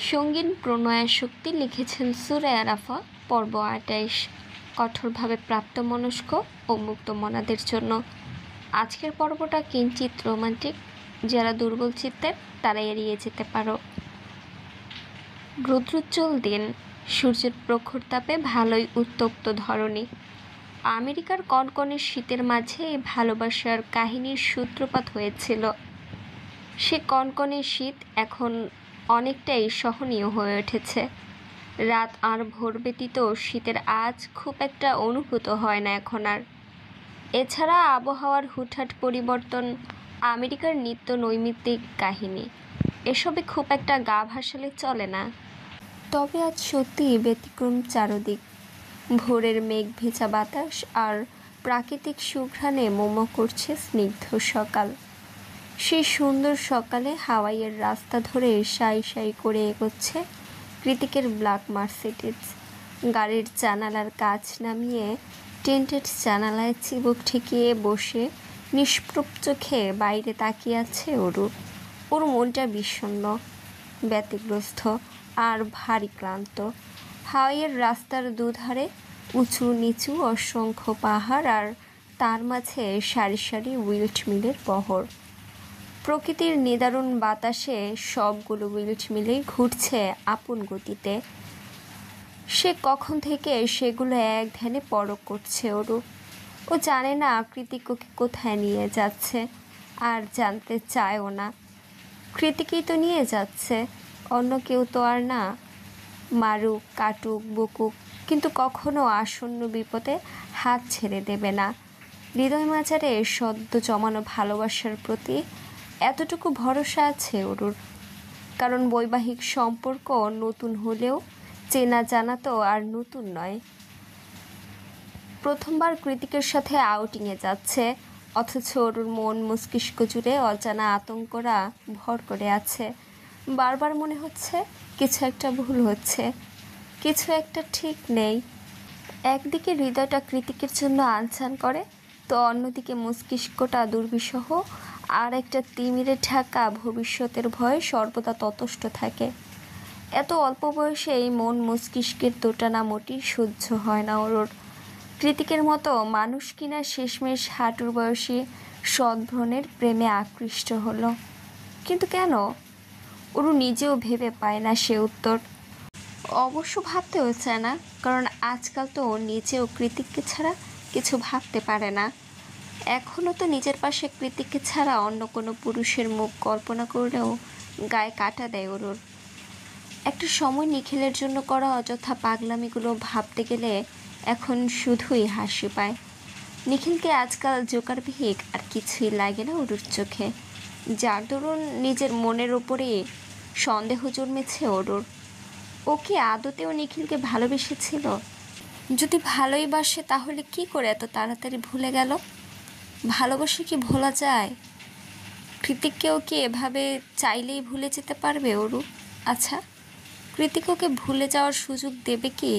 সঙ্গীন প্রণয়াসক্তি লিখেছেন সুরায়া রাফা। পর্ব ২৮। কঠোরভাবে প্রাপ্তমনস্ক ও মুক্তমনাদের জন্য। আজকের পর্বটা কিঞ্চিত রোমান্টিক। যারা দুর্বল চিত্তের তারা এড়িয়ে যেতে পারো। রৌদ্রোজ্জ্বল দিন, সূর্যের প্রখর তাপে ভালোই উত্তপ্ত ধরনী। আমেরিকার কনকনে শীতের মাঝে এই ভালোবাসার কাহিনীর সূত্রপাত হয়েছিল। সে কনকনে শীত এখন অনেকটাই সহনীয় হয়ে উঠেছে। রাত আর ভোর ব্যতীত শীতের আজ খুব একটা অনুভূত হয় না এখন আর। এছাড়া আবহাওয়ার হুটহাট পরিবর্তন, আমেরিকার নিত্য নৈমিত্তিক কাহিনী, এসবে খুব একটা গা ভাসালে চলে না। তবে আজ সত্যিই ব্যতিক্রম চারদিক। ভোরের মেঘ ভেজা বাতাস আর প্রাকৃতিক সুঘ্রাণে মোমো করছে স্নিগ্ধ সকাল। সেই সুন্দর সকালে হাওয়াইয়ের রাস্তা ধরে সাই সাই করে এগোচ্ছে কৃতিকের ব্ল্যাক মার্সিডিজ। গাড়ির জানালার কাচ নামিয়ে টেন্টেড জানালায় চিবুক ঠেকিয়ে বসে নিষ্প্রভ চোখে বাইরে তাকিয়ে আছে ওর মনটা বিষণ্ণ, ব্যতিগ্রস্ত আর ভারী ক্লান্ত। হাওয়াইয়ের রাস্তার দুধারে উঁচু নিচু অসংখ্য পাহাড় আর তার মাঝে সারি সারি উইল্ট মিলের বহর। প্রকৃতির নিদারুণ বাতাসে সবগুলো উইল্ট মিলেই ঘুরছে আপন গতিতে। সে কখন থেকে সেগুলো এক ধ্যানে পরখ করছে ও জানে না কৃতিক ওকে কোথায় নিয়ে যাচ্ছে, আর জানতে চায়ও না। কৃতিকই তো নিয়ে যাচ্ছে, অন্য কেউ তো আর না। মারুক, কাটুক, বকুক, কিন্তু কখনো আসন্ন বিপদে হাত ছেড়ে দেবে না। হৃদয় মাঝারে সদ্য জমানো ভালোবাসার প্রতি এতটুকু ভরসা আছে ওর। কারণ বৈবাহিক সম্পর্ক নতুন হলেও চেনা জানা তো আর নতুন নয়। প্রথমবার কৃতিকের সাথে আউটিংয়ে যাচ্ছে, অথচ ওর মন মস্তিষ্ক জুড়ে অজানা আতঙ্করা ভর করে আছে। বারবার মনে হচ্ছে কিছু একটা ভুল হচ্ছে, কিছু একটা ঠিক নেই। একদিকে হৃদয়টা কৃতিকের জন্য আনচান করে, তো অন্যদিকে মস্তিষ্কটা দুর্বিষহ আর একটা তিমিরে ঢাকা ভবিষ্যতের ভয়ে সর্বদা ততষ্ট থাকে। এত অল্প বয়সে এই মন মস্তিষ্কের দোটানা মোটি সহ্য হয় না ওর। কৃতিকের মতো মানুষ কিনা শেষমেশ হাঁটুর বয়সী সদ্ভ্রণের প্রেমে আকৃষ্ট হলো, কিন্তু কেন? ওর নিজেও ভেবে পায় না সে উত্তর। অবশ্য ভাবতেও চায় না, কারণ আজকাল তো নিজেও কৃতিককে ছাড়া কিছু ভাবতে পারে না। এখনও তো নিজের পাশে কৃতিককে ছাড়া অন্য কোনো পুরুষের মুখ কল্পনা করলেও গায়ে কাটা দেয় ওর। একটা সময় নিখিলের জন্য করা অযথা পাগলামিগুলো ভাবতে গেলে এখন শুধুই হাসি পায়। নিখিলকে আজকাল জোকার ভিক আর কিছুই লাগে না ওর চোখে, যার দরুন নিজের মনের ওপরে সন্দেহ জন্মেছে ওর। ও কি আদতেও নিখিলকে ভালোবেসেছিল? যদি ভালোই বাসে তাহলে কি করে এত তাড়াতাড়ি ভুলে গেল? ভালোবাসে কি ভোলা যায়? কৃতিককেও কি এভাবে চাইলেই ভুলে যেতে পারবে ওরু? আচ্ছা, কৃতিক ওকে ভুলে যাওয়ার সুযোগ দেবে কি?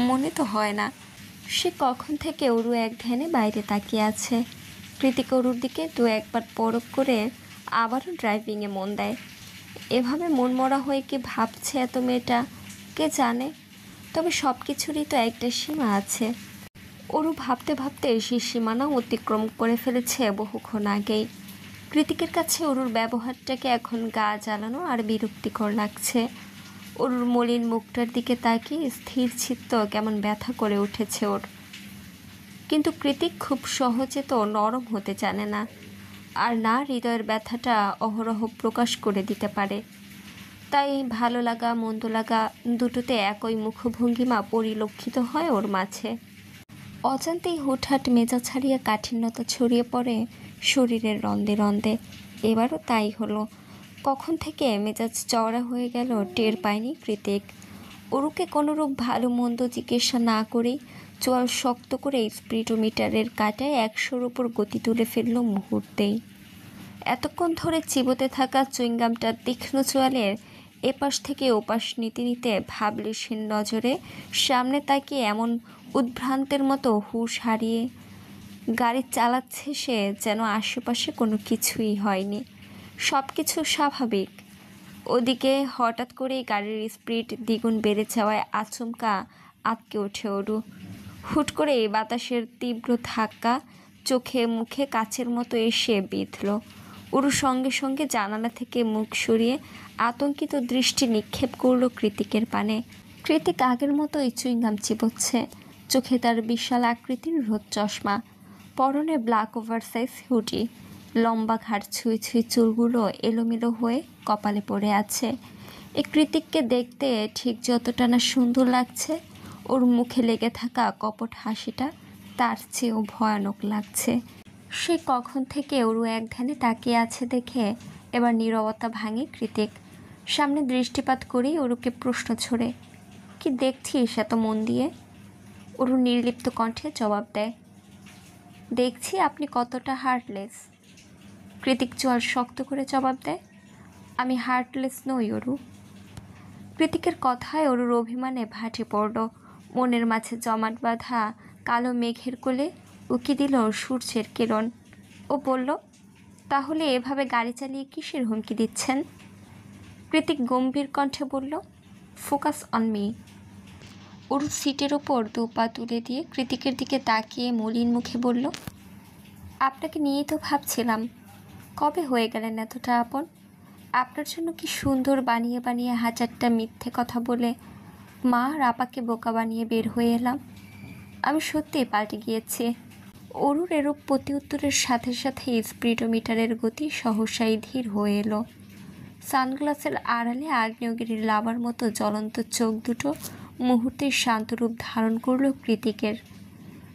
মনে তো হয় না। সে কখন থেকে ওরু এক ধ্যানে বাইরে তাকিয়ে আছে। কৃতিক ওরুর দিকে দু একবার পরখ করে আবারও ড্রাইভিংয়ে মন দেয়। এভাবে মনমরা হয়ে কি ভাবছে এত মেয়েটা, কে জানে। তবে সব কিছুরই তো একটা সীমা আছে। ওরু ভাবতে ভাবতে সেই সীমানা অতিক্রম করে ফেলেছে বহুক্ষণ আগেই। কৃতিকের কাছে ওরুর ব্যবহারটাকে এখন গা জ্বালানো আর বিরক্তিকর লাগছে। ওরুর মলিন মুখটার দিকে তাকিয়ে স্থির চিত্ত কেমন ব্যথা করে উঠেছে ওর। কিন্তু কৃতিক খুব সহজে তো নরম হতে জানে না, আর না হৃদয়ের ব্যথাটা অহরহ প্রকাশ করে দিতে পারে। তাই ভালো লাগা মন্দ লাগা দুটোতে একই মুখভঙ্গিমা পরিলক্ষিত হয় ওর মাঝে। অজান্তেই হুটহাট মেজাজ ছাড়িয়ে কাঠিন্যতা ছড়িয়ে পড়ে শরীরের রন্দে রন্দে। এবারও তাই হলো। কখন থেকে মেজাজ চওড়া হয়ে গেল টের পায়নি কৃতিক। ওরুকে কোনোরূপ ভালো মন্দ জিজ্ঞাসা না করেই চোয়াল শক্ত করে স্পিডোমিটারের কাঁটায় ১০০-র উপর গতি তুলে ফেলল মুহূর্তেই। এতক্ষণ ধরে চিবোতে থাকা চুইংগামটা তীক্ষ্ণ চোয়ালের এপাশ থেকে ওপাশ নিতে নিতে ভাবলেশহীন নজরে সামনে তাকিয়ে এমন উদ্ভ্রান্তের মতো হুঁশ হারিয়ে গাড়ি চালাচ্ছে সে, যেন আশেপাশে কোনো কিছুই হয়নি, সব কিছু স্বাভাবিক। ওদিকে হঠাৎ করেই গাড়ির স্পিড দ্বিগুণ বেড়ে যাওয়ায় আচমকা আঁতকে ওঠে অরু। হুট করে বাতাসের তীব্র ধাক্কা চোখে মুখে কাচের মতো এসে বিঁধল। অরু সঙ্গে সঙ্গে জানালা থেকে মুখ সরিয়ে আতঙ্কিত দৃষ্টি নিক্ষেপ করল কৃতিকের পানে। কৃতিক আগের মতোই চুইংগাম চিবোচ্ছে। চোখে তার বিশাল আকৃতির রোদ চশমা, পরনে ব্ল্যাক ওভারসাইজ হুডি, লম্বা ঘাড় ছুঁই ছুঁই চুলগুলো এলোমেলো হয়ে কপালে পড়ে আছে। এই কৃতিককে দেখতে ঠিক যতটা না সুন্দর লাগছে, ওর মুখে লেগে থাকা কপট হাসিটা তার চেয়েও ভয়ানক লাগছে। সে কখন থেকে ওরু এক ধ্যানে তাকিয়ে আছে দেখে এবার নীরবতা ভাঙে কৃতিক। সামনে দৃষ্টিপাত করেই ওরুকে প্রশ্ন ছড়ে, কি দেখছিস এত মন দিয়ে? ওরু নির্লিপ্ত কণ্ঠে জবাব দেয়, দেখছি আপনি কতটা হার্টলেস। কৃতিক চোয়াল শক্ত করে জবাব দেয়, আমি হার্টলেস নই অরু। কৃতিকের কথায় অরুর অভিমানে ভাটে পড়ল। মনের মাঝে জমাট বাঁধা কালো মেঘের কোলে উকি দিল সূর্যের কিরণ। ও বলল, তাহলে এভাবে গাড়ি চালিয়ে কিসের হুমকি দিচ্ছেন? কৃতিক গম্ভীর কণ্ঠে বলল, ফোকাস অন মি। অরু সিটের ওপর দু পা তুলে দিয়ে কৃতিকের দিকে তাকিয়ে মলিন মুখে বলল, আপনাকে নিয়েই তো ভাবছিলাম, কবে হয়ে গেলেন এতটা আপন? আপনার জন্য কি সুন্দর বানিয়ে বানিয়ে হাজারটা মিথ্যে কথা বলে মা আর আপাকে বোকা বানিয়ে বের হয়ে এলাম। আমি সত্যিই পাল্টে গিয়েছি। অরুর এরূপ প্রতি উত্তরের সাথে সাথে স্পিডোমিটারের গতি সহসাই ধীর হয়ে এলো। সানগ্লাসের আড়ালে আগ্নেয়গিরির লাভার মতো জ্বলন্ত চোখ দুটো মুহূর্তের শান্তরূপ ধারণ করল কৃতিকের।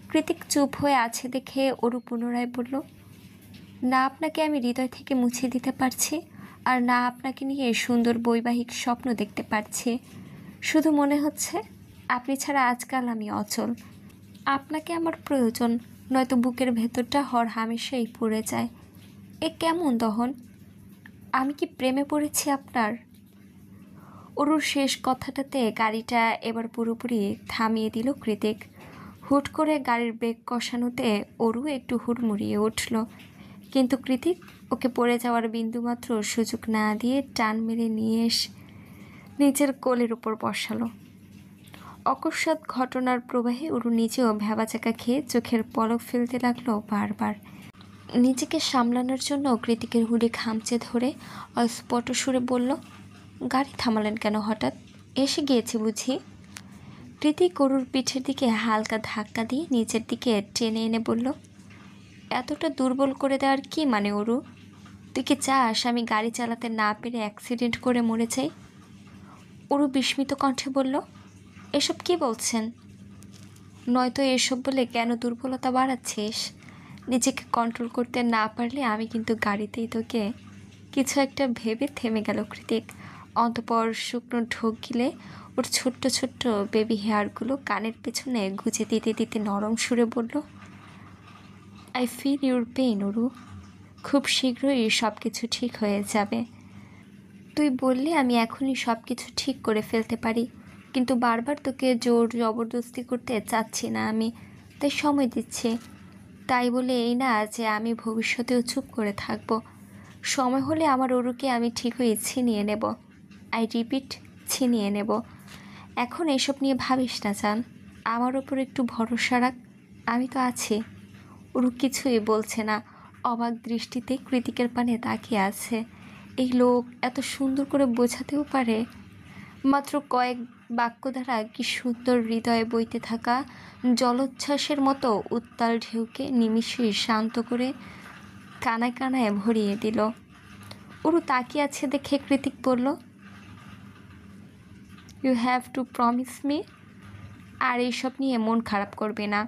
কৃতিক চুপ হয়ে আছে দেখে অরু পুনরায় বলল, না আপনাকে আমি হৃদয় থেকে মুছে দিতে পারছি, আর না আপনাকে নিয়ে সুন্দর বৈবাহিক স্বপ্ন দেখতে পারছি। শুধু মনে হচ্ছে আপনি ছাড়া আজকাল আমি অচল। আপনাকে আমার প্রয়োজন, নয়তো বুকের ভেতরটা হরহামেশাই পড়ে যায়। এ কেমন দহন? আমি কি প্রেমে পড়েছি আপনার? অরুর শেষ কথাটাতে গাড়িটা এবার পুরোপুরি থামিয়ে দিল কৃতিক। হুট করে গাড়ির ব্রেক কষানোতে অরু একটু হুড়মুড়িয়ে উঠল, কিন্তু কৃতিক ওকে পড়ে যাওয়ার বিন্দুমাত্র সুযোগ না দিয়ে টান মেরে নিয়ে এসে নিজের কোলের উপর বসালো। অকস্মাৎ ঘটনার প্রবাহে অরু নিজেও ভ্যাবাচাকা খেয়ে চোখের পলক ফেলতে লাগলো বারবার। নিজেকে সামলানোর জন্য কৃতিকের হুডি খামচে ধরে অস্ফুট সুরে বলল, গাড়ি থামালেন কেন হঠাৎ? এসে গিয়েছি বুঝি? কৃতিক অরুর পিঠের দিকে হালকা ধাক্কা দিয়ে নিচের দিকে টেনে এনে বলল, এতটা দুর্বল করে দেওয়ার কি মানে অরু? তুই কি চাস আমি গাড়ি চালাতে না পেরে অ্যাক্সিডেন্ট করে মরে যাই? অরু বিস্মিত কণ্ঠে বলল, এসব কি বলছেন? নয়তো এসব বলে কেন দুর্বলতা বাড়াচ্ছিস? নিজেকে কন্ট্রোল করতে না পারলে আমি কিন্তু গাড়িতেই তোকে। কিছু একটা ভেবে থেমে গেল কৃতিক। অন্তঃপর শুকনো ঢোক গিলে ওর ছোট্ট ছোট্ট বেবি হেয়ারগুলো কানের পেছনে গুজে দিতে দিতে নরম সুরে বলল, I feel your pain Aru. খুব শীঘ্রই সব কিছু ঠিক হয়ে যাবে। তুই বললে আমি এখনই সব কিছু ঠিক করে ফেলতে পারি, কিন্তু বারবার তোকে জোর জবরদস্তি করতে চাচ্ছি না আমি, তাই সময় দিচ্ছি। তাই বলে এই না যে আমি ভবিষ্যতেও চুপ করে থাকব। সময় হলে আমার অরুকে আমি ঠিকই ছিনিয়ে নেব। আই রিপিট, ছিনিয়ে নেব। এখন এসব নিয়ে ভাবিস না জান, আমার ওপর একটু ভরসা রাখ, আমি তো আছি। অরু কিছুই বলছে না, অবাক দৃষ্টিতে কৃতিকের পানে তাকিয়ে আছে। এই লোক এত সুন্দর করে বোঝাতেও পারে। মাত্র কয়েক বাক্য দ্বারা কি সুন্দর হৃদয়ে বইতে থাকা জলোচ্ছ্বাসের মতো উত্তাল ঢেউকে নিমিষেই শান্ত করে কানায় কানায় ভরিয়ে দিল। অরু তাকিয়ে আছে দেখে কৃতিক বলল, you have to promise me, আর এইসব নিয়ে মন খারাপ করবে না।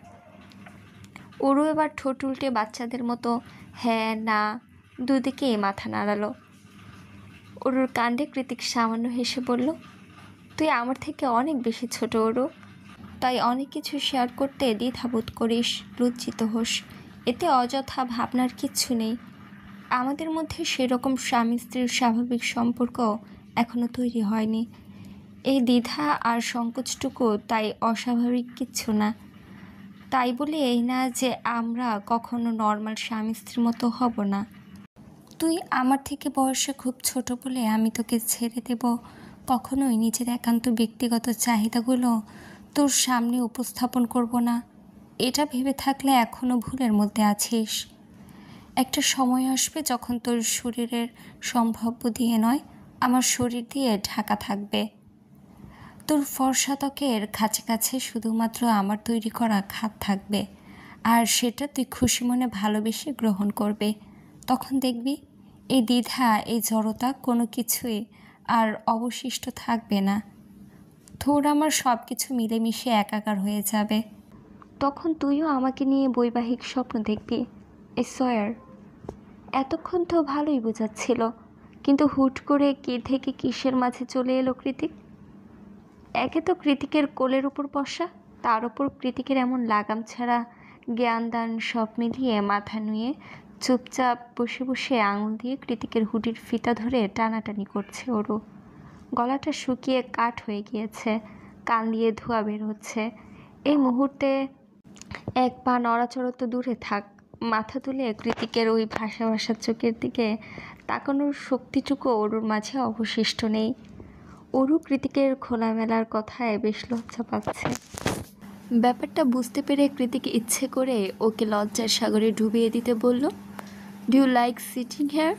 অরু এবার ঠোঁট উল্টে বাচ্চাদের মতো হ্যাঁ না দুদিকে মাথা নাড়ালো। অরুর কাণ্ডে কৃতিক সামান্য হেসে বলল, তুই আমার থেকে অনেক বেশি ছোট অরু, তাই অনেক কিছু শেয়ার করতে দ্বিধাবোধ করিস, লজ্জিত হোস। এতে অযথা ভাবনার কিচ্ছু নেই। আমাদের মধ্যে সেরকম স্বামী স্ত্রীর স্বাভাবিক সম্পর্ক এখনও তৈরি হয়নি। এই দ্বিধা আর সংকোচটুকু তাই অস্বাভাবিক কিচ্ছু না। তাই বলে এই না যে আমরা কখনো নর্মাল স্বামী স্ত্রীর মতো হব না। তুই আমার থেকে বয়সে খুব ছোট বলে আমি তোকে ছেড়ে দেব কখনোই নিজের একান্ত ব্যক্তিগত চাহিদাগুলো তোর সামনে উপস্থাপন করব না, এটা ভেবে থাকলে এখনও ভুলের মধ্যে আছিস। একটা সময় আসবে যখন তোর শরীরের সম্ভাব্য দিয়ে নয়, আমার শরীর দিয়ে ঢাকা থাকবে। তোর ফর্সা ত্বকের কাছে শুধুমাত্র আমার তৈরি করা খাত থাকবে, আর সেটা তুই খুশি মনে ভালোবেসে গ্রহণ করবে। তখন দেখবি এই দ্বিধা, এই জড়তা কোনো কিছুই আর অবশিষ্ট থাকবে না। তোর আমার সব কিছু মিলেমিশে একাকার হয়ে যাবে। তখন তুইও আমাকে নিয়ে বৈবাহিক স্বপ্ন দেখবি। সয়ার, এতক্ষণ তো ভালোই বোঝাচ্ছিল, কিন্তু হুট করে কী থেকে কিসের মাঝে চলে এলো কৃতিক। একে তো কৃতিকের কোলের উপর বসা, তার উপর কৃতিকের এমন লাগাম ছাড়া জ্ঞানদান সব মিলিয়ে মাথা নুয়ে চুপচাপ বসে বসে আঙুল দিয়ে কৃতিকের হুডির ফিতা ধরে টানাটানি করছে ওরও। গলাটা শুকিয়ে কাঠ হয়ে গিয়েছে, কান দিয়ে ধোঁয়া বের হচ্ছে। এই মুহূর্তে এক পা নড়াচড়া তো দূরে থাক, মাথা তুলে কৃতিকের ওই ভাসা ভাসা চোখের দিকে তাকানোর শক্তিটুকু ওরুর মাঝে অবশিষ্ট নেই। অরু কৃতিকের খোলামেলার কথায় বেশ লজ্জা পাচ্ছে। ব্যাপারটা বুঝতে পেরে কৃতিক ইচ্ছে করে ওকে লজ্জার সাগরে ডুবিয়ে দিতে বলল, do you like sitting here?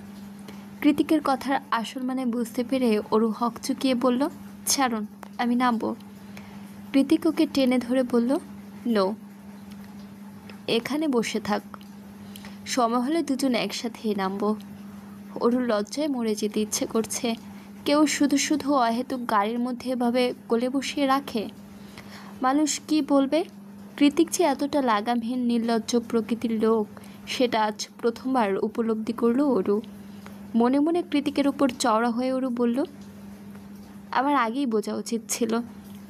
কৃতিকের কথার আসল মানে বুঝতে পেরে অরু হক চুকিয়ে বলল, ছাড়ুন, আমি নামবো। কৃতিক ওকে টেনে ধরে বলল, নো, এখানে বসে থাক, সময় হলে দুজন একসাথেই নামবো। অরুর লজ্জায় মরে যেতে ইচ্ছে করছে। কেউ শুধু শুধু অহেতুক গাড়ির মধ্যে এভাবে কোলে বসিয়ে রাখে? মানুষ কি বলবে? কৃতিক যে এতটা লাগামহীন নির্লজ্জ প্রকৃতির লোক, সেটা আজ প্রথমবার উপলব্ধি করলো অরু। মনে মনে কৃতিকের উপর চওড়া হয়ে অরু বলল, আমার আগেই বোঝা উচিত ছিল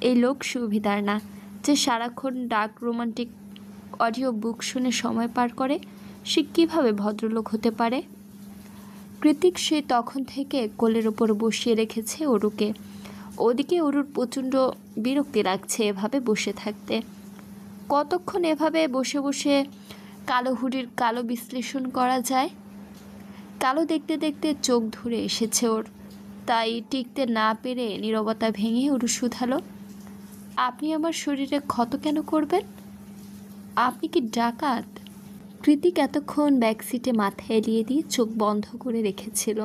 এই লোক সুবিধার না, যে সারাক্ষণ ডার্ক রোমান্টিক অডিও বুক শুনে সময় পার করে, সে কীভাবে ভদ্রলোক হতে পারে। কৃতিক সে তখন থেকে কোলের ওপর বসিয়ে রেখেছে অরুকে। ওদিকে অরুর প্রচণ্ড বিরক্তি লাগছে এভাবে বসে থাকতে। কতক্ষণ এভাবে বসে বসে কালো হুডির কালো বিশ্লেষণ করা যায়? কালো দেখতে দেখতে চোখ ধরে এসেছে ওর, তাই টিকতে না পেরে নীরবতা ভেঙে অরু শুধালো, আপনি আমার শরীরে ক্ষত কেন করবেন? আপনি কি ডাকাত? কৃতিক এতক্ষণ ব্যাক সিটে মাথা এলিয়ে দিয়ে চোখ বন্ধ করে রেখেছিল।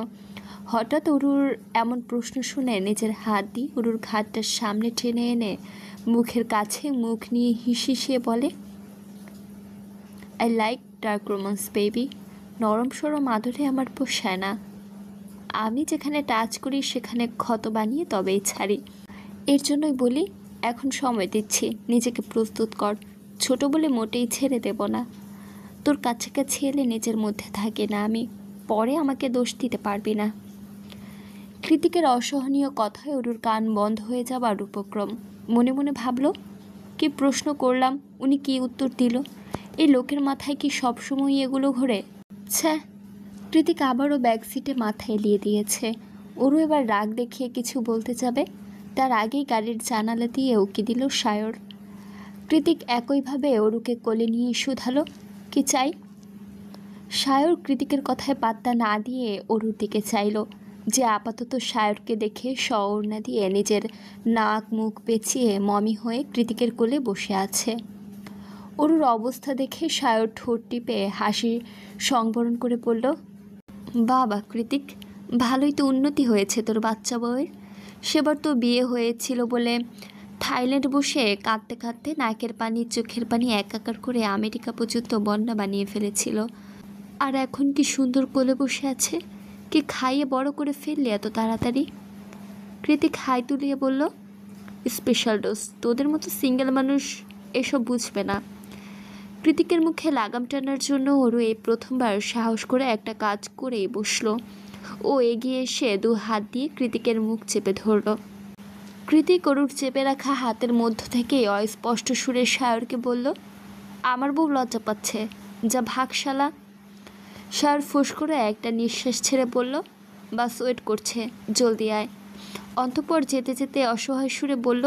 হঠাৎ অরুর এমন প্রশ্ন শুনে নিজের হাত দিয়ে অরুর ঘাটটার সামনে টেনে এনে মুখের কাছে মুখ নিয়ে হিসিয়ে বলে, I like dark romance baby. নরম সরম আদরে আমার পোষায় না। আমি যেখানে টাচ করি সেখানে ক্ষত বানিয়ে তবেই ছাড়ি। এর জন্যই বলি, এখন সময় দিচ্ছি, নিজেকে প্রস্তুত কর। ছোট বলে মোটেই ছেড়ে দেব না। তোর কাছাকাছি এলে নিজের মধ্যে থাকে না আমি, পরে আমাকে দোষ দিতে পারবি না। কৃতিকের অসহনীয় কথায় অরুর কান বন্ধ হয়ে যাবার উপক্রম। মনে মনে ভাবল, কি প্রশ্ন করলাম, উনি কি উত্তর দিল? এই লোকের মাথায় কি সবসময় এগুলো ঘোরে? ছ্যা। কৃতিক আবারও ব্যাক সিটে মাথা এলিয়ে দিয়েছে। অরু এবার রাগ দেখিয়ে কিছু বলতে যাবে, তার আগেই গাড়ির জানালা দিয়ে উকি দিল সায়র। কৃতিক একইভাবে অরুকে কোলে নিয়ে শুধালো, কি চাই? সায়র কৃতিকের কথায় পাত্তা না দিয়ে অরুর দিকে চাইল, যে আপাতত সায়রকে দেখে সওড়না দিয়ে নিজের নাক মুখ পেঁচিয়ে মমি হয়ে কৃতিকের কোলে বসে আছে। অরুর অবস্থা দেখে সায়র ঠোঁট টিপে হাসি সংবরণ করে বলল, বাবা কৃতিক, ভালোই তো উন্নতি হয়েছে তোর বাচ্চা বউয়ের। সেবার তো বিয়ে হয়েছিল বলে থাইল্যান্ড বসে কাঁদতে কাঁদতে নাকের পানি চোখের পানি একাকার করে আমেরিকা পর্যন্ত বন্যা বানিয়ে ফেলেছিল, আর এখন কি সুন্দর কোলে বসে আছে। কি খাইয়ে বড় করে ফেললি এত তাড়াতাড়ি? কৃতিক হাই তুলিয়ে বলল, স্পেশাল ডোজ, তোদের মতো সিঙ্গেল মানুষ এসব বুঝবে না। কৃতিকের মুখে লাগাম টানার জন্য ওরও এই প্রথমবার সাহস করে একটা কাজ করেই বসলো। ও এগিয়ে এসে দু হাত দিয়ে কৃতিকের মুখ চেপে ধরল। কৃতিক অরুর চেপে রাখা হাতের মধ্য থেকে অস্পষ্ট সুরে সায়রকে বলল, আমার বউ লজ্জা পাচ্ছে, যা ভাগশালা। সায়র ফুস করে একটা নিঃশ্বাস ছেড়ে বলল, বাস ওয়েট করছে, জলদি আয়। অন্তঃপর যেতে যেতে অসহায় সুরে বলল,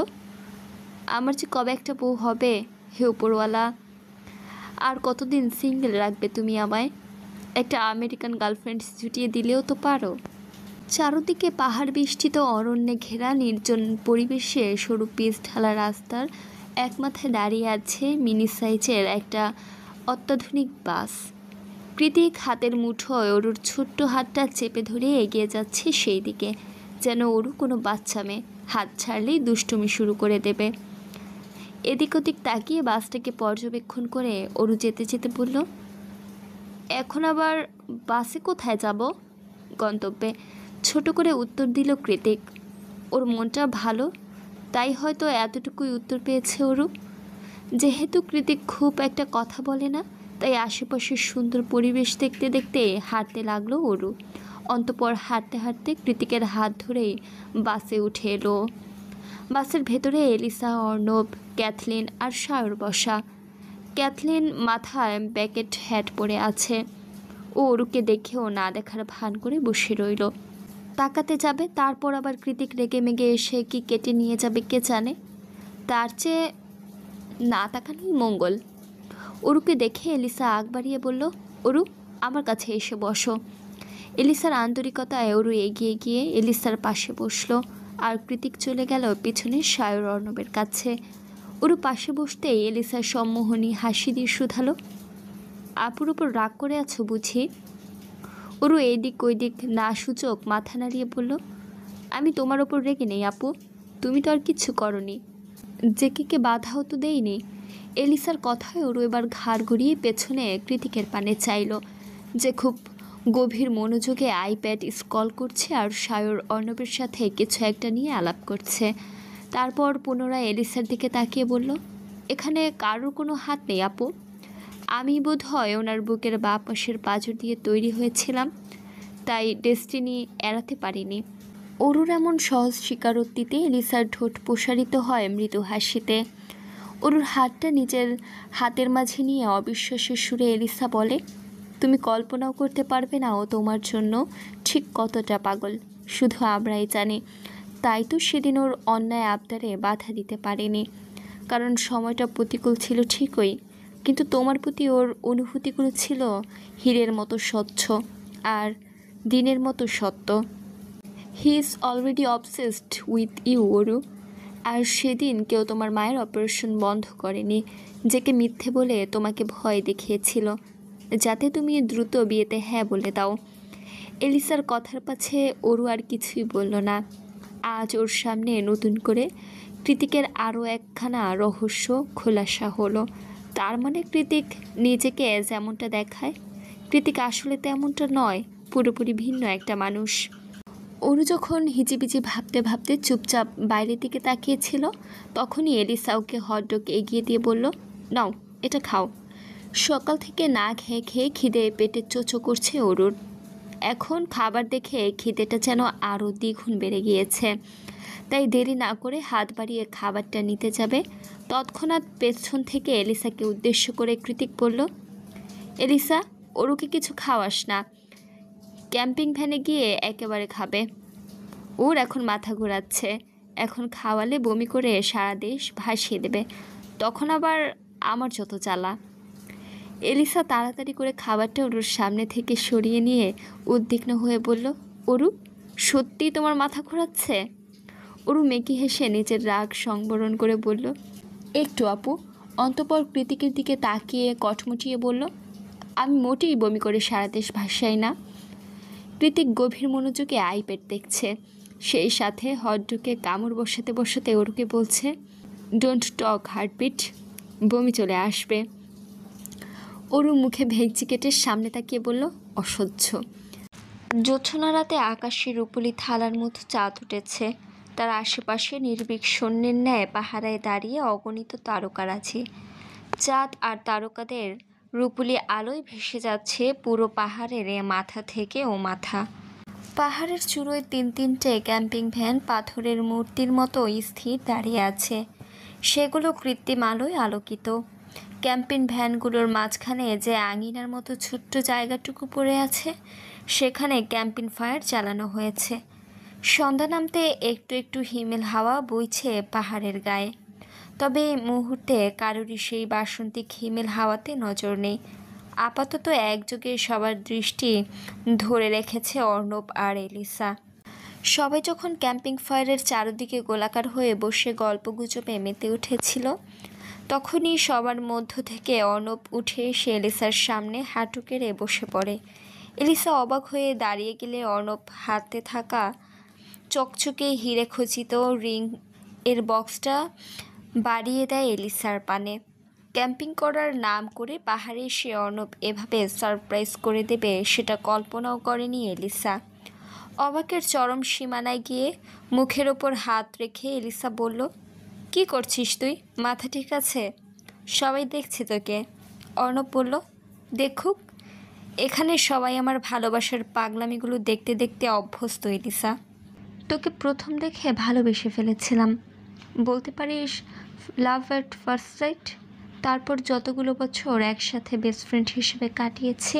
আমার যে কবে একটা বউ হবে হে উপরওয়ালা, আর কতদিন সিঙ্গেল রাখবে তুমি আমায়? একটা আমেরিকান গার্লফ্রেন্ড জুটিয়ে দিলেও তো পারো। চারদিকে পাহাড় বেষ্টিত অরণ্যে ঘেরা নির্জন পরিবেশে সরু পিচ ঢালা রাস্তার এক মাথায় দাঁড়িয়ে আছে মিনি সাইজের একটা অত্যাধুনিক বাস। কৃতিক হাতের মুঠোয় অরুর ছোট্ট হাতটা চেপে ধরে এগিয়ে যাচ্ছে সেই দিকে, যেন অরু কোনো বাচ্চা মেয়ে, হাত ছাড়লেই দুষ্টুমি শুরু করে দেবে। এদিক ওদিক তাকিয়ে বাসটাকে পর্যবেক্ষণ করে অরু যেতে যেতে বলল, এখন আবার বাসে কোথায় যাব? গন্তব্যে, ছোট করে উত্তর দিল কৃতিক। ওর মনটা ভালো, তাই হয়তো এতটুকুই উত্তর পেয়েছে অরু। যেহেতু কৃতিক খুব একটা কথা বলে না, তাই আশেপাশের সুন্দর পরিবেশ দেখতে দেখতে হাঁটতে লাগলো অরু। অন্তঃপর হাঁটতে হাঁটতে কৃতিকের হাত ধরেই বাসে উঠে এলো। বাসের ভেতরে এলিসা, অর্ণব, ক্যাথলিন আর সায়র বসা। ক্যাথলিন মাথায় ব্যাকেট হ্যাট পরে আছে। ও অরুকে দেখেও না দেখার ভান করে বসে রইল। তাকাতে যাবে, তারপর আবার কৃতিক রেগে মেগে এসে কি কেটে নিয়ে যাবে কে জানে। তার চেয়ে না তাকানোই মঙ্গল। অরুকে দেখে এলিসা আগ বাড়িয়ে বলল, অরু, আমার কাছে এসে বসো। এলিসার আন্তরিকতায় অরু এগিয়ে গিয়ে এলিসার পাশে বসলো, আর কৃতিক চলে গেল পিছনে সায়র অর্ণবের কাছে। অরু পাশে বসতেই এলিসার সম্মোহনী হাসি দিয়ে শুধালো, আপুর উপর রাগ করে আছো বুঝি? অরু এইদিক ওইদিক না সূচক মাথা নাড়িয়ে বলল, আমি তোমার ওপর রেগে নেই আপু, তুমি তো আর কিচ্ছু করনি, জেকে বাধাও তো দেইনি। এলিসার কথায় ওরু এবার ঘাড় ঘুরিয়ে পেছনে কৃতিকের পানে চাইল, যে খুব গভীর মনোযোগে আইপ্যাড স্ক্রল করছে আর সায়র অর্ণবের সাথে কিছু একটা নিয়ে আলাপ করছে। তারপর পুনরায় এলিসার দিকে তাকিয়ে বলল, এখানে কারোর কোনো হাত নেই আপু, আমি বোধ হয় ওনার বুকের বাঁ পাশের পাঁজর দিয়ে তৈরি হয়েছিলাম, তাই ডেস্টিনি এড়াতে পারিনি। অরুর এমন সহজ স্বীকারোক্তিতে এলিসার ঠোঁট প্রসারিত হয় মৃদু হাসিতে। অরুর হাতটা নিজের হাতের মাঝে নিয়ে অবিশ্বাসের সুরে এলিসা বলে, তুমি কল্পনাও করতে পারবে না ও তোমার জন্য ঠিক কতটা পাগল, শুধু আমরাই জানি। তাই তো সেদিন ওর অন্যায় আবদারে বাধা দিতে পারিনি, কারণ সময়টা প্রতিকূল ছিল ঠিকই, কিন্তু তোমার প্রতি ওর অনুভূতিগুলো ছিল হীরের মতো স্বচ্ছ আর দিনের মতো সত্য। He is already obsessed with you Aru. আর সেদিন কেউ তোমার মায়ের অপারেশন বন্ধ করেনি, যেকে মিথ্যে বলে তোমাকে ভয় দেখিয়েছিল, যাতে তুমি দ্রুত বিয়েতে হ্যাঁ বলে দাও। এলিসার কথার পাছে অরু আর কিছুই বলল না। আজ ওর সামনে নতুন করে কৃতিকের আরও একখানা রহস্য খোলাসা হলো। তার মানে কৃতিক নিজেকে যেমনটা দেখায়, কৃতিক আসলে তেমনটা নয়, পুরোপুরি ভিন্ন একটা মানুষ। অরু যখন হিজিবিজি ভাবতে ভাবতে চুপচাপ বাইরের দিকে তাকিয়েছিল, তখনই এলিসা ওকে হটডগ এগিয়ে দিয়ে বলল, নাও এটা খাও। সকাল থেকে না খেয়ে খেয়ে খিদে পেটে চোচো করছে অরুর। এখন খাবার দেখে খিদেটা যেন আরও দ্বিগুণ বেড়ে গিয়েছে। তাই দেরি না করে হাত বাড়িয়ে খাবারটা নিতে যাবে, তৎক্ষণাৎ পেছন থেকে এলিসাকে উদ্দেশ্য করে কৃতিক বলল, এলিসা, অরুকে কিছু খাওয়াস না, ক্যাম্পিং ভ্যানে গিয়ে একেবারে খাবে। ওর এখন মাথা ঘোরাচ্ছে, এখন খাওয়ালে বমি করে সারা দেশ ভাসিয়ে দেবে, তখন আবার আমার যত জ্বালা। এলিসা তাড়াতাড়ি করে খাবারটা ওর সামনে থেকে সরিয়ে নিয়ে উদ্বিগ্ন হয়ে বলল, অরু, সত্যিই তোমার মাথা ঘোরাচ্ছে? অরু মেকি হেসে নিজের রাগ সংবরণ করে বলল, একটু আপু। অন্তঃপর কৃতিকের দিকে তাকিয়ে কটমটিয়ে বলল, আমি মোটেই বমি করে সারা দেশ ভাসাই না। কৃতিক গভীর মনোযোগে আইপ্যাড দেখছে, সেই সাথে হটডগে কামড় বসাতে বসাতে অরুকে বলছে, ডোন্ট টক হার্টবিট, বমি চলে আসবে। অরু মুখে ভেঙচি কেটে সামনে তাকিয়ে বলল, অসহ্য। জ্যোৎস্না রাতে আকাশে রূপলি থালার মতো চাঁদ উঠেছে, তার আশেপাশে নির্ভীক সৈন্যের ন্যায় পাহারায় দাঁড়িয়ে অগণিত তারকারাজি। চাঁদ আর তারকাদের রূপলি আলোয় ভেসে যাচ্ছে পুরো পাহাড়ের মাথা থেকে ও মাথা। পাহাড়ের চূড়োয় তিন তিনটে ক্যাম্পিং ভ্যান পাথরের মূর্তির মতো স্থির দাঁড়িয়ে আছে, সেগুলো কৃত্রিম আলোয় আলোকিত। ক্যাম্পিং ভ্যানগুলোর মাঝখানে যে আঙিনার মতো ছোট্ট জায়গাটুকু পড়ে আছে, সেখানে ক্যাম্পিং ফায়ার চালানো হয়েছে। সন্ধ্যা নামতে একটু একটু হিমেল হাওয়া বইছে পাহাড়ের গায়ে, তবে এই মুহূর্তে কারোরই সেই বাসন্তিক হিমেল হাওয়াতে নজর নেই। আপাতত একযোগে সবার দৃষ্টি ধরে রেখেছে অর্ণব আর এলিসা। সবাই যখন ক্যাম্পিং ফায়ারের চারদিকে গোলাকার হয়ে বসে গল্পগুজবে মেতে উঠেছিল, তখনই সবার মধ্য থেকে অর্ণব উঠে এসে এলিসার সামনে হাঁটু গেড়ে বসে পড়ে। এলিসা অবাক হয়ে দাঁড়িয়ে গেলে অর্ণব হাতে থাকা চকচকে হিরে খচিত রিং এর বক্সটা বাড়িয়ে দেয় এলিসার পানে। ক্যাম্পিং করার নাম করে পাহাড়ে এসে অর্ণব এভাবে সারপ্রাইজ করে দেবে সেটা কল্পনাও করেনি এলিসা। অবাকের চরম সীমানায় গিয়ে মুখের ওপর হাত রেখে এলিসা বলল, কি করছিস তুই? মাথা ঠিক আছে? সবাই দেখছে তোকে। অর্ণব বলল, দেখুক, এখানে সবাই আমার ভালোবাসার পাগলামিগুলো দেখতে দেখতে অভ্যস্ত এলিসা। তোকে প্রথম দেখে ভালোবেসে ফেলেছিলাম, বলতে পারিস লাভ অ্যাট ফার্স্ট সাইট। তারপর যতগুলো বছর একসাথে বেস্ট ফ্রেন্ড হিসেবে কাটিয়েছে,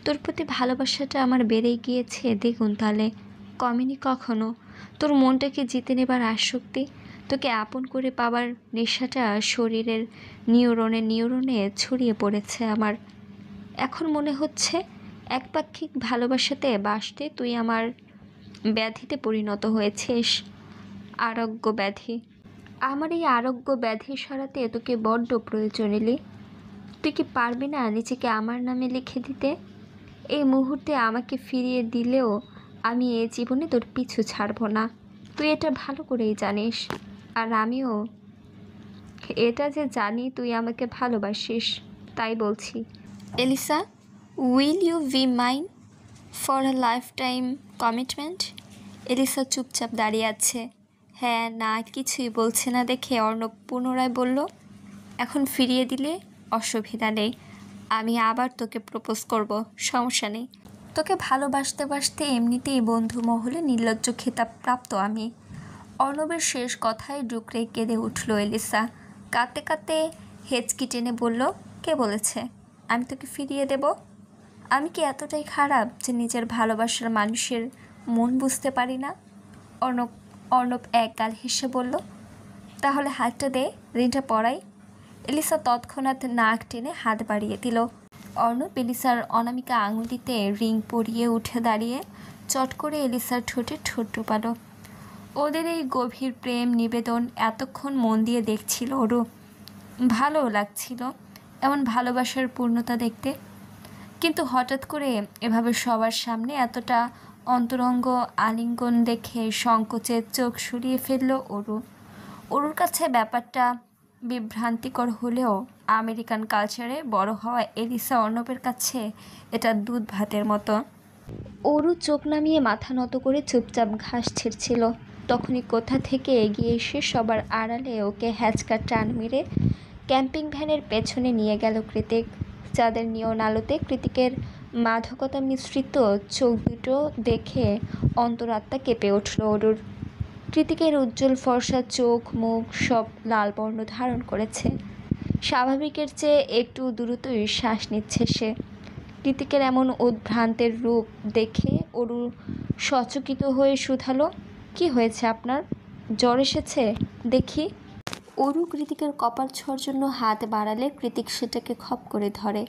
তোর প্রতি ভালোবাসাটা আমার বেড়েই গিয়েছে দ্বিগুণ তালে, কমেনি কখনো। তোর মনটাকে জিতে নেবার আসক্তি, তোকে আপন করে পাওয়ার নেশাটা শরীরের নিউরনে ছড়িয়ে পড়েছে আমার। এখন মনে হচ্ছে একপাক্ষিক ভালোবাসাতে বাসতে তুই আমার ব্যাধিতে পরিণত হয়েছিস, আরোগ্য ব্যাধি। আমার এই আরোগ্য ব্যাধি সরাতে তোকে বড্ড প্রয়োজন এলি। তুই কি পারবি না নিজেকে আমার নামে লিখে দিতে? এই মুহূর্তে আমাকে ফিরিয়ে দিলেও আমি এ জীবনে তোর পিছু ছাড়ব না। তুই এটা ভালো করেই জানিস, আর আমিও এটা যে জানি তুই আমাকে ভালোবাসিস, তাই বলছি। Elisa, will you be mine for a lifetime commitment? Elisa চুপচাপ দাঁড়িয়ে আছে, হ্যাঁ না কিছুই বলছে না দেখে অর্ণব পুনরায় বলল, এখন ফিরিয়ে দিলে অসুবিধা নেই, আমি আবার তোকে প্রপোজ করব, সমস্যা নেই। তোকে ভালোবাসতে বাসতে এমনিতেই বন্ধু মহলে নির্লজ্জ খেতাব প্রাপ্ত আমি। অর্ণবের শেষ কথায় ডুকরে কেঁদে উঠল এলিসা। কাঁদতে কাঁদতে হেঁচকি টেনে বলল, কে বলেছে আমি তোকে ফিরিয়ে দেব? আমি কি এতটাই খারাপ যে নিজের ভালোবাসার মানুষের মন বুঝতে পারি না? অর্ণব এক গাল হেসে বলল, তাহলে হাতটা দে, রিংটা পরাই। এলিসা তৎক্ষণাৎ নাক টেনে হাত বাড়িয়ে দিল। অর্ণব এলিসার অনামিকা আঙুলিতে রিং পরিয়ে উঠে দাঁড়িয়ে চট করে এলিসার ঠোঁটে ঠোঁট টোপাল। ওদের এই গভীর প্রেম নিবেদন এতক্ষণ মন দিয়ে দেখছিল ওরও। ভালো লাগছিল এমন ভালোবাসার পূর্ণতা দেখতে, কিন্তু হঠাৎ করে এভাবে সবার সামনে এতটা অন্তরঙ্গ আলিঙ্গন দেখে সংকোচে চোখ সরিয়ে ফেলল ওরুর কাছে ব্যাপারটা বিভ্রান্তিকর হলেও আমেরিকান কালচারে বড় হওয়া এলিসা অর্ণবের কাছে এটা দুধ ভাতের মতো। ওরু চোখ নামিয়ে মাথা নত করে চুপচাপ ঘাস ছিঁড়ছিল। তখনই কোথা থেকে এগিয়ে এসে সবার আড়ালে ওকে হ্যাচকা টান মেরে ক্যাম্পিং ভ্যানের পেছনে নিয়ে গেল কৃতিক। চাঁদের নিয়ন আলোতে কৃতিকের মাদকতা মিশ্রিত চোখ দুটো দেখে অন্তরাত্মা কেঁপে উঠল ওরুর। কৃতিকের উজ্জ্বল ফর্সা চোখ মুখ সব লাল বর্ণ ধারণ করেছে। স্বাভাবিকের চেয়ে একটু দ্রুতই শ্বাস নিচ্ছে সে। কৃতিকের এমন উদ্ভ্রান্তের রূপ দেখে অরু সচকিত হয়ে শুধালো, কি হয়েছে আপনার? জ্বর এসেছে দেখি। অরু কৃতিকের কপাল ছোঁয়ার জন্য হাত বাড়ালে কৃতিক সেটাকে খপ করে ধরে।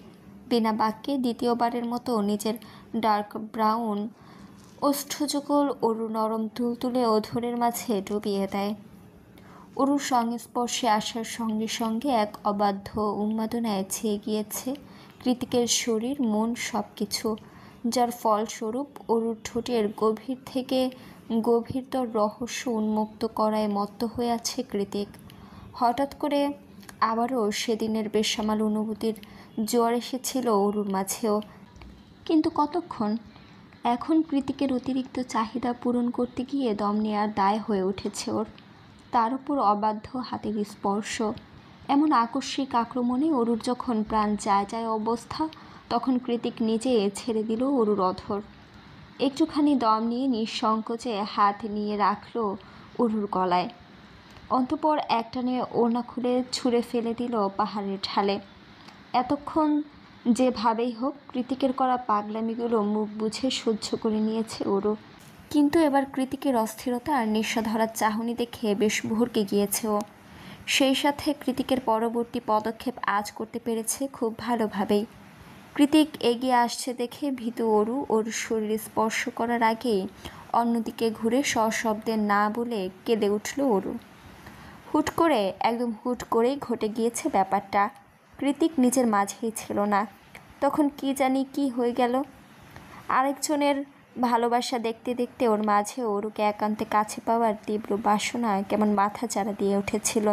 বিনা বাক্যে দ্বিতীয়বারের মতো নিজের ডার্ক ব্রাউন ওষ্ঠযুগল অরু নরম তুলতুলে অধরের মাঝে ডুবিয়ে দেয়। অরুর সংস্পর্শে আসার সঙ্গে সঙ্গে এক অবাধ্য উন্মাদনায় ছেয়ে গিয়েছে কৃতিকের শরীর মন সব কিছু, যার ফলস্বরূপ অরুর ঠোঁটের গভীর থেকে গভীরতর রহস্য উন্মুক্ত করায় মত্ত হয়ে আছে কৃতিক। হঠাৎ করে আবারও সেদিনের বেসামাল অনুভূতির জোয়ার এসেছিল অরুর মাঝেও, কিন্তু কতক্ষণ? এখন কৃতিকের অতিরিক্ত চাহিদা পূরণ করতে গিয়ে দম নেওয়ার দায় হয়ে উঠেছে ওর। তার উপর অবাধ্য হাতের স্পর্শ, এমন আকস্মিক আক্রমণে অরুর যখন প্রাণ যায় যায় অবস্থা, তখন কৃতিক নিজে ছেড়ে দিল অরুর অধর। একটুখানি দম নিয়ে নিঃসংকোচে হাত নিয়ে রাখল অরুর গলায়। অন্তঃপর একটানে ওড়না খুলে ছুঁড়ে ফেলে দিল পাহাড়ের ঢালে। এতক্ষণ যেভাবেই হোক কৃতিকের করা পাগলামিগুলো মুখ বুঝে সহ্য করে নিয়েছে ওরও, কিন্তু এবার কৃতিকের অস্থিরতা আর নেশা ধরার চাহনি দেখে বেশ ভরকে গিয়েছে ও। সেই সাথে কৃতিকের পরবর্তী পদক্ষেপ আজ করতে পেরেছে খুব ভালোভাবেই। কৃতিক এগিয়ে আসছে দেখে ভীতু অরু ওর শরীর স্পর্শ করার আগেই অন্যদিকে ঘুরে সশব্দে না বলে কেঁদে উঠল অরু। একদম হুট করেই ঘটে গিয়েছে ব্যাপারটা। কৃতিক নিজের মাঝেই ছিল না। তখন কি জানি কি হয়ে গেল। আরেকজনের ভালোবাসা দেখতে দেখতে ওর মাঝে অরুকে একান্তে কাছে পাওয়ার তীব্র বাসনা কেমন মাথা চাড়া দিয়ে উঠেছিল।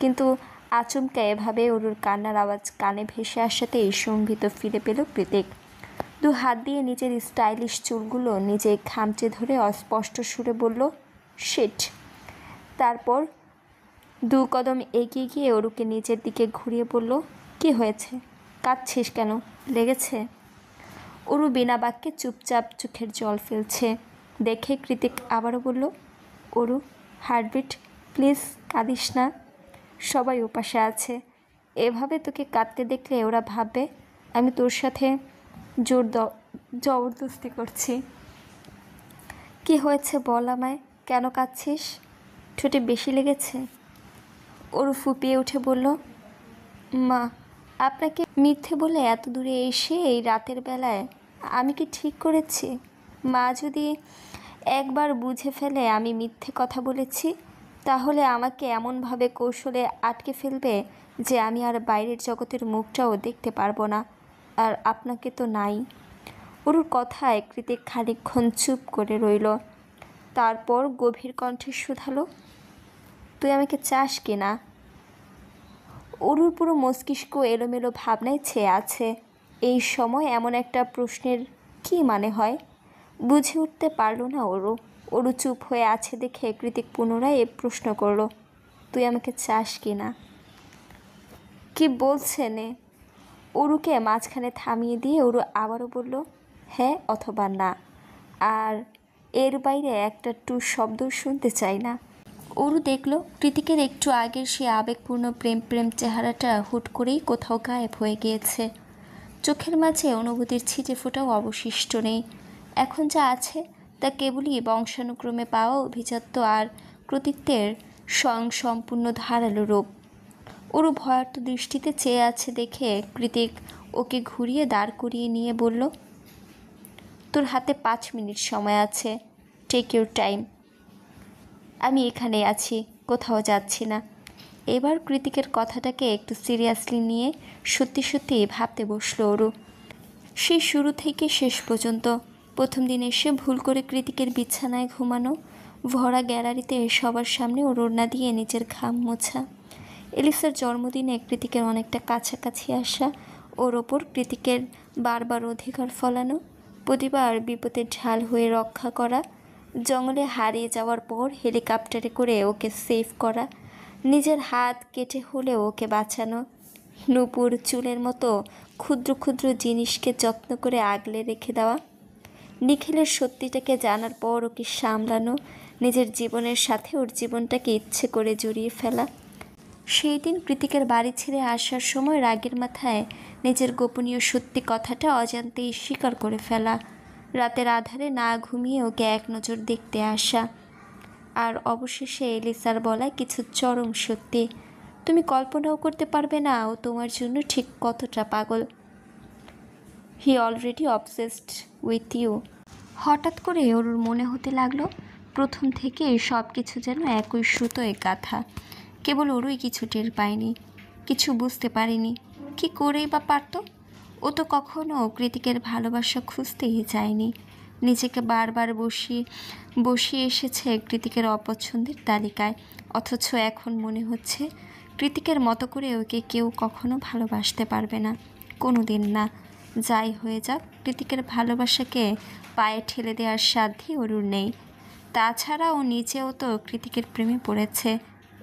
কিন্তু আচমকা এভাবে অরুর কান্নার আওয়াজ কানে ভেসে আসাতেই সম্ভিত ফিরে পেল কৃতিক। দু হাত দিয়ে নিজের স্টাইলিশ চুলগুলো নিজে খামচে ধরে অস্পষ্ট সুরে বলল, শিট। তারপর 2 কদম এগিয়ে গিয়ে অরুকে নিজের দিকে ঘুরিয়ে বলল, কি হয়েছে? কাঁদছিস কেন? লেগেছে? অরু বিনা বাক্যে চুপচাপ চোখের জল ফেলছে দেখে কৃতিক আবারও বলল, অরু, হার্টবিট, প্লিজ কাঁদিস না। সবাই ওপাশে আছে। এভাবে তোকে কাঁদতে দেখলে ওরা ভাববে আমি তোর সাথে জবরদস্তি করছি। কি হয়েছে বল আমায়, কেন কাঁদছিস? ঠোঁটে বেশি লেগেছে? অরু ফুপিয়ে উঠে বলল, মা, আপনাকে মিথ্যে বলে এত দূরে এসে এই রাতের বেলায় আমি কি ঠিক করেছি? মা যদি একবার বুঝে ফেলে আমি মিথ্যে কথা বলেছি, তাহলে আমাকে এমনভাবে কৌশলে আটকে ফেলবে যে আমি আর বাইরের জগতের মুখটাও দেখতে পারবো না। আর আপনাকে তো নাই। ওর কথায় কৃতিক খানিকক্ষণ চুপ করে রইল। তারপর গভীর কণ্ঠে শুধালো, তুই আমাকে চাস কি না? অরুর পুরো মস্তিষ্ক এলোমেলো ভাবনায় ছেয়ে আছে। এই সময় এমন একটা প্রশ্নের কি মানে হয় বুঝে উঠতে পারল না অরু। অরু চুপ হয়ে আছে দেখে কৃতিক পুনরায় এ প্রশ্ন করল, তুই আমাকে চাস কি না? কি বলছেন? অরুকে মাঝখানে থামিয়ে দিয়ে অরু আবারও বলল, হ্যাঁ অথবা না, আর এর বাইরে একটা টু শব্দ শুনতে চাই না। অরু দেখল কৃতিকের একটু আগের সে আবেগপূর্ণ প্রেম চেহারাটা হুট করেই কোথাও গায়েব হয়ে গিয়েছে। চোখের মাঝে অনুভূতির ছিটে ফোটাও অবশিষ্ট নেই। এখন যা আছে তা কেবলই বংশানুক্রমে পাওয়া অভিজাত্য আর কৃতিত্বের স্বয়ংসম্পূর্ণ ধারালো রূপ। অরু ভয়ার্ত দৃষ্টিতে চেয়ে আছে দেখে কৃতিক ওকে ঘুরিয়ে দাঁড় করিয়ে নিয়ে বলল, তোর হাতে 5 মিনিট সময় আছে, টেক ইউর টাইম। আমি এখানে আছি, কোথাও যাচ্ছি না। এবার কৃতিকের কথাটাকে একটু সিরিয়াসলি নিয়ে সত্যি সত্যি ভাবতে বসলো অরু। সেই শুরু থেকে শেষ পর্যন্ত প্রথম দিন এসে ভুল করে কৃতিকের বিছানায় ঘুমানো, ভরা গ্যালারিতে সবার সামনে ওড়না দিয়ে নিজের ঘাম মোছা, এলিসার জন্মদিনে কৃতিকের অনেকটা কাছাকাছি আসা, ওর ওপর কৃতিকের বারবার অধিকার ফলানো, প্রতিবার বিপদের ঢাল হয়ে রক্ষা করা, জঙ্গলে হারিয়ে যাওয়ার পর হেলিকপ্টারে করে ওকে সেভ করা, নিজের হাত কেটে হলেও ওকে বাঁচানো, নূপুর চুলের মতো ক্ষুদ্র ক্ষুদ্র জিনিসকে যত্ন করে আগলে রেখে দেওয়া, নিখিলের সত্যিটাকে জানার পর ওকে সামলানো, নিজের জীবনের সাথে ওর জীবনটাকে ইচ্ছে করে জড়িয়ে ফেলা। সেই দিন কৃতিকের বাড়ি ছেড়ে আসার সময় রাগের মাথায় নিজের গোপনীয় সত্যি কথাটা অজান্তেই স্বীকার করে ফেলা, রাতের আধারে না ঘুমিয়ে ওকে এক নজর দেখতে আসা, আর অবশেষে এলিসার বলা কিছু চরম সত্যি। তুমি কল্পনাও করতে পারবে না ও তোমার জন্য ঠিক কতটা পাগল। হি অলরেডি অবসেসড উইথ ইউ। হঠাৎ করে ওর মনে হতে লাগলো প্রথম থেকে সব কিছু যেন একই সুতোয় গাঁথা। কেবল ওরই কিছু টের পায়নি, কিছু বুঝতে পারেনি। কি করেই বা পারত? ও তো কখনো কৃতিকের ভালোবাসা খুঁজতেই যায়নি। নিজেকে বারবার বসিয়ে এসেছে কৃতিকের অপছন্দের তালিকায়, অথচ এখন মনে হচ্ছে কৃতিকের মতো করে ওকে কেউ কখনো ভালোবাসতে পারবে না, কোনো দিন না। যাই হয়ে যাক, কৃতিকের ভালোবাসাকে পায়ে ঠেলে দেওয়ার সাধ্যই ওরুর নেই। তাছাড়া ও নিজেও তো কৃতিকের প্রেমে পড়েছে,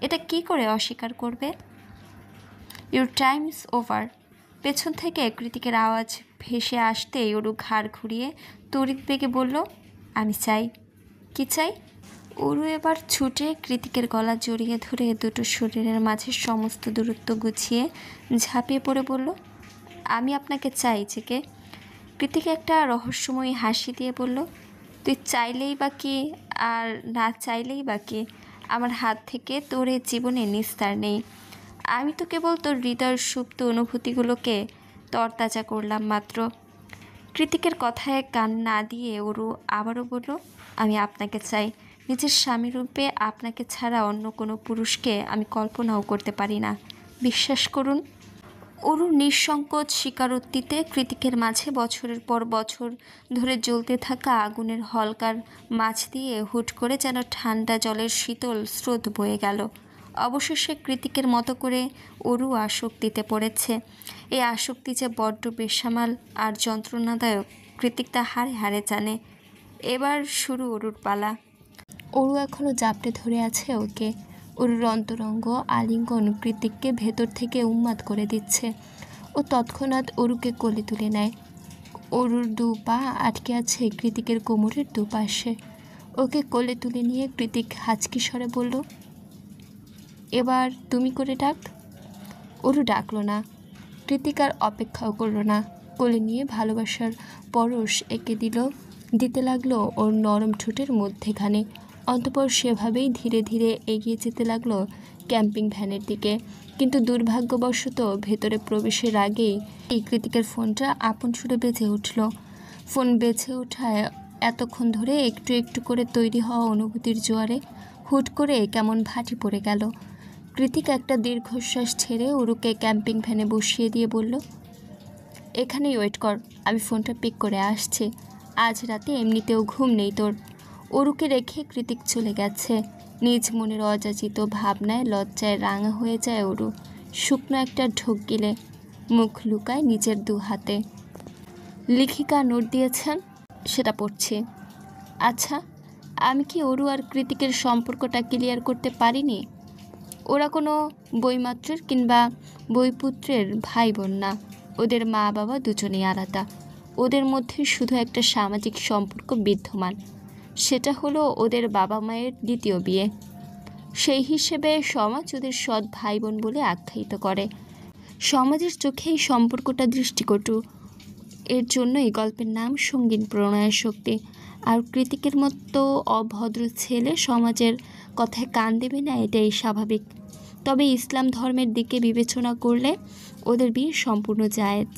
এটা কি করে অস্বীকার করবে? Your time is over. পেছন থেকে কৃতিকের আওয়াজ ভেসে আসতেই ওরু ঘাড় ঘুরিয়ে তড়িৎ বেগে বলল, আমি চাই। কি চাই? ওরু এবার ছুটে কৃতিকের গলা জড়িয়ে ধরে দুটো শরীরের মাঝে সমস্ত দূরত্ব গুছিয়ে ঝাঁপিয়ে পড়ে বলল, আমি আপনাকে চাই জেকে। কৃতিক একটা রহস্যময়ী হাসি দিয়ে বলল, তুই চাইলেই বা কি আর না চাইলেই বা কি, আমার হাত থেকে তোর জীবনে নিস্তার নেই। আমি তো কেবল তোর হৃদয়ের সুপ্ত অনুভূতিগুলোকে তরতাজা করলাম মাত্র। কৃতিকের কথায় কান না দিয়ে অরু আবারও বলল, আমি আপনাকে চাই। নিজের স্বামী রূপে আপনাকে ছাড়া অন্য কোনো পুরুষকে আমি কল্পনাও করতে পারি না, বিশ্বাস করুন। অরুর নিঃসংকোচ স্বীকারোক্তিতে কৃতিকের মাঝে বছরের পর বছর ধরে জ্বলতে থাকা আগুনের হলকার মাছ দিয়ে হুট করে যেন ঠান্ডা জলের শীতল স্রোত বয়ে গেল। অবশেষে কৃতিকের মতো করে অরু আসক্তিতে পড়েছে। এই আসক্তি যে বড্ড বেসামাল আর যন্ত্রণাদায়ক কৃতিক তা হাড়ে হাড়ে জানে। এবার শুরু অরুর পালা। অরু এখনও জাপটে ধরে আছে ওকে। অরুর অন্তরঙ্গ আলিঙ্গন কৃতিককে ভেতর থেকে উন্মাদ করে দিচ্ছে। ও তৎক্ষণাৎ অরুকে কোলে তুলে নেয়। অরুর দু পা আটকে আছে কৃতিকের কোমরের দুপাশে। ওকে কোলে তুলে নিয়ে কৃতিক হাঁচকি স্বরে বলল, এবার তুমি করে ডাক। অরু ডাকলো না। কৃতিক আর অপেক্ষাও করলো না। কোলে নিয়ে ভালোবাসার পরশ এঁকে দিতে লাগলো ওর নরম ঠোঁটের মধ্যেখানে। অতঃপর সেভাবেই ধীরে ধীরে এগিয়ে যেতে লাগলো ক্যাম্পিং ভ্যানের দিকে। কিন্তু দুর্ভাগ্যবশত ভেতরে প্রবেশের আগেই এই কৃতিকের ফোনটা আপন সুরে বেজে উঠল। ফোন বেজে ওঠায় এতক্ষণ ধরে একটু একটু করে তৈরি হওয়া অনুভূতির জোয়ারে হুট করে কেমন ভাটি পড়ে গেল। কৃতিক একটা দীর্ঘশ্বাস ছেড়ে অরুকে ক্যাম্পিং ভ্যানে বসিয়ে দিয়ে বলল, এখানেই ওয়েট কর, আমি ফোনটা পিক করে আসছি। আজ রাতে এমনিতেও ঘুম নেই তোর। অরুকে রেখে কৃতিক চলে গেছে। নিজ মনের অযাচিত ভাবনায় লজ্জায় রাঙা হয়ে যায় অরু। শুকনো একটা ঢোক গিলে মুখ লুকায় নিজের দু হাতে। লিখিকা নোট দিয়েছেন, সেটা পড়ছি। আচ্ছা, আমি কি অরু আর কৃতিকের সম্পর্কটা ক্লিয়ার করতে পারিনি? ওরা কোনো বইমাত্রের কিংবা বইপুত্রের ভাই বোন না। ওদের মা বাবা দুজনেই আলাদা। ওদের মধ্যে শুধু একটা সামাজিক সম্পর্ক বিদ্যমান, সেটা হলো ওদের বাবা মায়ের দ্বিতীয় বিয়ে। সেই হিসেবে সমাজ ওদের সৎ ভাই বোন বলে আখ্যায়িত করে। সমাজের চোখে এই সম্পর্কটা দৃষ্টিকটু। এর জন্য এই গল্পের নাম সঙ্গীন প্রণয়ের শক্তি। আর কৃতিকের মতো অভদ্র ছেলে সমাজের কথায় কান দেবে না, এটাই স্বাভাবিক। তবে ইসলাম ধর্মের দিকে বিবেচনা করলে ওদের বিয়ে সম্পূর্ণ জায়েজ।